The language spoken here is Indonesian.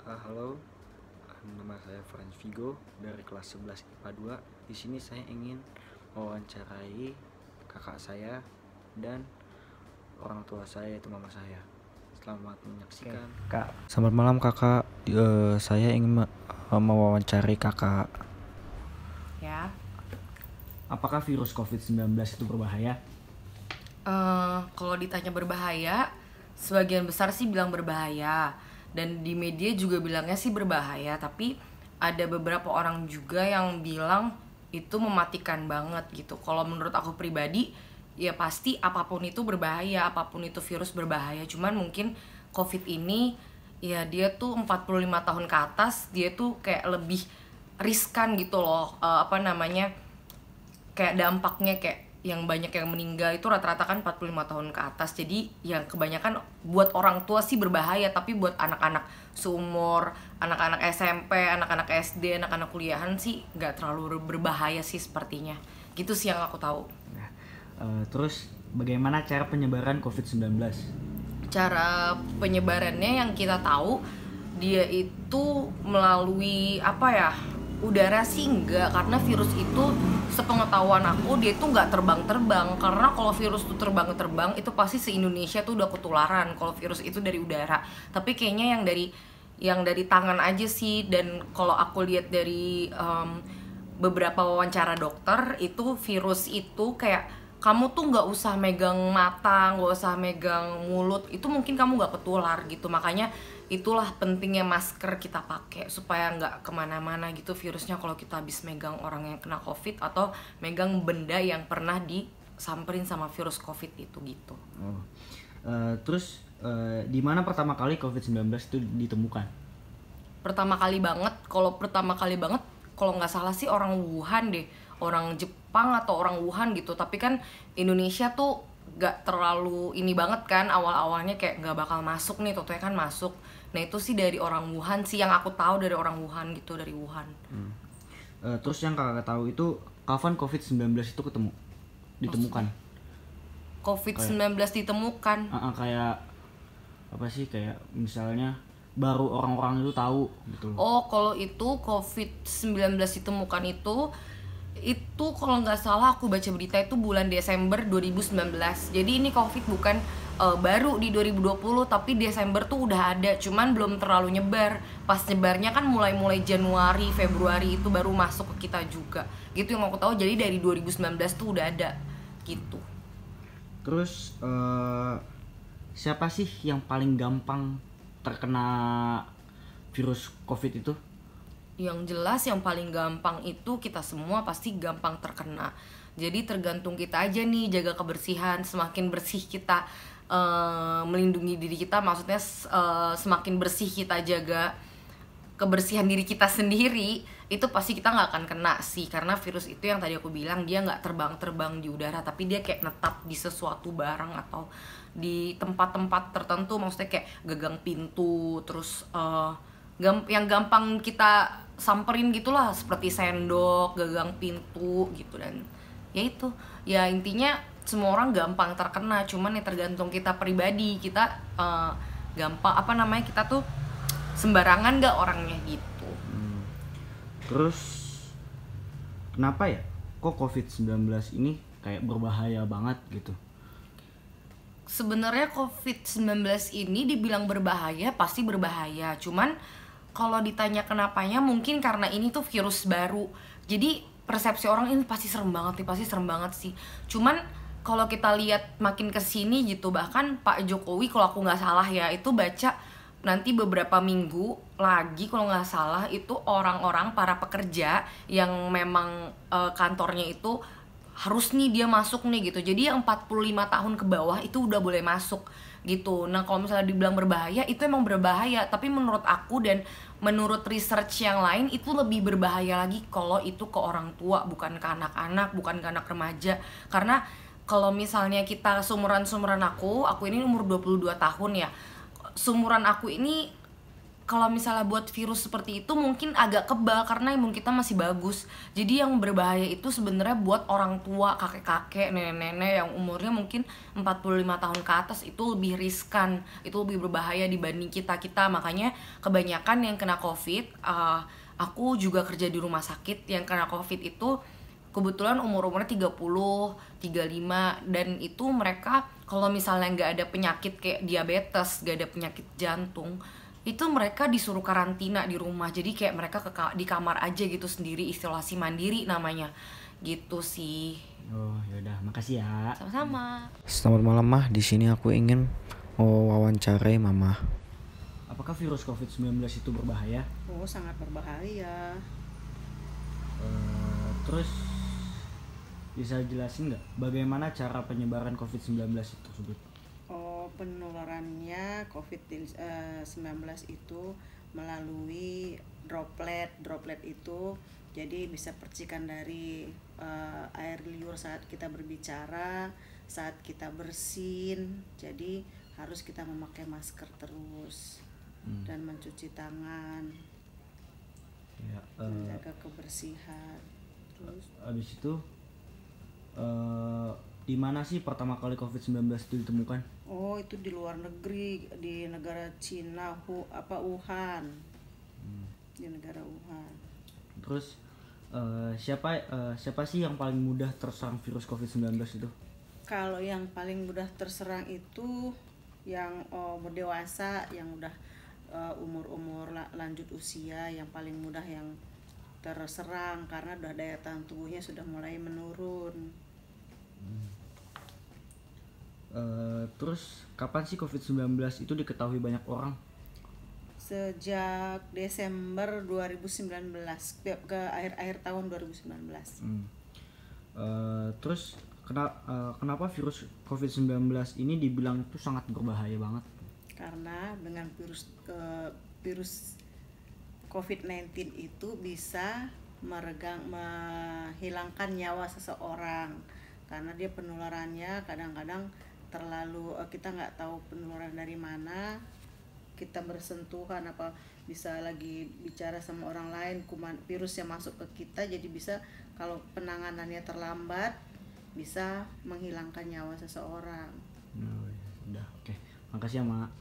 Halo, nama saya Franz Vigo dari kelas 11 IPA 2. Di sini saya ingin mewawancarai kakak saya dan orang tua saya, yaitu mama saya. Selamat menyaksikan. Kak, selamat malam kakak. Saya ingin mewawancari kakak. Ya, Apakah virus COVID-19 itu berbahaya? kalau ditanya berbahaya, sebagian besar sih bilang berbahaya, dan di media juga bilangnya sih berbahaya. Tapi ada beberapa orang juga yang bilang itu mematikan banget gitu. Kalau menurut aku pribadi, ya pasti apapun itu berbahaya, apapun itu virus berbahaya. Cuman mungkin COVID ini, ya dia tuh 45 tahun ke atas, dia tuh kayak lebih riskan gitu loh. Kayak dampaknya kayak yang banyak yang meninggal itu rata-rata kan 45 tahun ke atas. Jadi yang kebanyakan buat orang tua sih berbahaya, tapi buat anak-anak seumur, anak-anak SMP, anak-anak SD, anak-anak kuliahan sih nggak terlalu berbahaya sih sepertinya. Gitu sih yang aku tahu. Nah, terus bagaimana cara penyebaran COVID-19? Cara penyebarannya yang kita tahu, dia itu melalui udara sih enggak, karena virus itu sepengetahuan aku dia itu nggak terbang-terbang. Karena kalau virus itu terbang-terbang itu pasti se-Indonesia tuh udah ketularan kalau virus itu dari udara. Tapi kayaknya yang dari tangan aja sih. Dan kalau aku lihat dari beberapa wawancara dokter, itu virus itu kayak kamu tuh nggak usah megang mata, nggak usah megang mulut, itu mungkin kamu nggak ketular gitu. Makanya itulah pentingnya masker kita pakai supaya nggak kemana-mana gitu virusnya kalau kita habis megang orang yang kena COVID atau megang benda yang pernah disamperin sama virus COVID itu gitu. Terus di mana pertama kali COVID-19 itu ditemukan? Pertama kali banget kalau nggak salah sih orang Wuhan deh, orang Jepang atau orang Wuhan gitu. Tapi kan Indonesia tuh nggak terlalu ini banget kan, awal-awalnya kayak nggak bakal masuk nih, totonya kan masuk. Nah itu sih dari orang Wuhan sih, yang aku tahu dari orang Wuhan gitu, dari Wuhan. Terus yang kakak tahu itu kapan COVID-19 itu ditemukan? COVID-19 ditemukan. Kayak apa sih, kayak misalnya baru orang-orang itu tahu gitu. Oh, kalau itu COVID-19 ditemukan itu kalau nggak salah aku baca berita itu bulan Desember 2019. Jadi ini COVID bukan baru di 2020, tapi Desember tuh udah ada, cuman belum terlalu nyebar. Pas nyebarnya kan mulai Januari, Februari itu baru masuk ke kita juga. Gitu yang aku tahu. Jadi dari 2019 tuh udah ada gitu. Terus siapa sih yang paling gampang terkena virus COVID itu? Yang jelas yang paling gampang itu kita semua pasti gampang terkena. Jadi tergantung kita aja nih jaga kebersihan. Semakin bersih kita melindungi diri kita, maksudnya semakin bersih kita jaga kebersihan diri kita sendiri, itu pasti kita nggak akan kena sih. Karena virus itu yang tadi aku bilang, dia nggak terbang-terbang di udara, tapi dia kayak netap di sesuatu barang atau di tempat-tempat tertentu. Maksudnya kayak gagang pintu, terus yang gampang kita samperin gitulah, seperti sendok, gagang pintu gitu. Dan ya itu, ya intinya semua orang gampang terkena, cuman ya tergantung kita pribadi. Kita gampang kita tuh sembarangan gak orangnya gitu. Terus kenapa ya kok COVID-19 ini kayak berbahaya banget gitu? Sebenarnya COVID-19 ini dibilang berbahaya, pasti berbahaya. Cuman kalau ditanya kenapanya, mungkin karena ini tuh virus baru. Jadi persepsi orang ini pasti serem banget sih. Cuman kalau kita lihat makin kesini gitu, bahkan Pak Jokowi kalau aku nggak salah ya, itu baca nanti beberapa minggu lagi kalau nggak salah, itu orang-orang para pekerja yang memang kantornya itu harus nih dia masuk nih gitu. Jadi yang 45 tahun ke bawah itu udah boleh masuk gitu. Nah kalau misalnya dibilang berbahaya, itu emang berbahaya. Tapi menurut aku dan menurut research yang lain, itu lebih berbahaya lagi kalau itu ke orang tua, bukan ke anak-anak, bukan ke anak remaja. Karena kalau misalnya kita sumuran aku ini umur 22 tahun ya. Sumuran aku ini kalau misalnya buat virus seperti itu mungkin agak kebal karena imun kita masih bagus. Jadi yang berbahaya itu sebenarnya buat orang tua, kakek-kakek, nenek-nenek yang umurnya mungkin 45 tahun ke atas, itu lebih riskan, itu lebih berbahaya dibanding kita-kita. Makanya kebanyakan yang kena COVID, aku juga kerja di rumah sakit, yang kena COVID itu kebetulan umur-umurnya 30, 35, dan itu mereka kalau misalnya nggak ada penyakit kayak diabetes, nggak ada penyakit jantung, itu mereka disuruh karantina di rumah. Jadi kayak mereka di kamar aja gitu sendiri, isolasi mandiri namanya. Gitu sih. Oh, yaudah, makasih ya. Sama-sama. Selamat malam Mah, di sini aku ingin wawancarai Mama. Apakah virus COVID-19 itu berbahaya? Oh, sangat berbahaya. Terus bisa jelasin nggak bagaimana cara penyebaran COVID-19 itu tersebut? Oh, penularannya COVID-19 itu melalui droplet. Droplet itu jadi bisa percikan dari air liur saat kita berbicara, saat kita bersin. Jadi harus kita memakai masker terus dan mencuci tangan, Ya, menjaga kebersihan. Terus abis itu di mana sih pertama kali COVID-19 itu ditemukan? oh, itu di luar negeri, di negara Cina, Wuhan. Di negara Wuhan. Terus siapa sih yang paling mudah terserang virus COVID-19 itu? Kalau yang paling mudah terserang itu yang berdewasa, yang udah umur lanjut usia, yang paling mudah yang terserang karena udah daya tahan tubuhnya sudah mulai menurun. Terus kapan sih COVID-19 itu diketahui banyak orang? Sejak Desember 2019 ke akhir tahun 2019. Terus kenapa virus COVID-19 ini dibilang itu sangat berbahaya banget? Karena dengan virus COVID-19 itu bisa menghilangkan nyawa seseorang karena dia penularannya kadang-kadang terlalu kita nggak tahu penularan dari mana, kita bersentuhan apa bisa lagi bicara sama orang lain, virus yang masuk ke kita, jadi bisa kalau penanganannya terlambat bisa menghilangkan nyawa seseorang. Udah, oke. Makasih ya, Mak.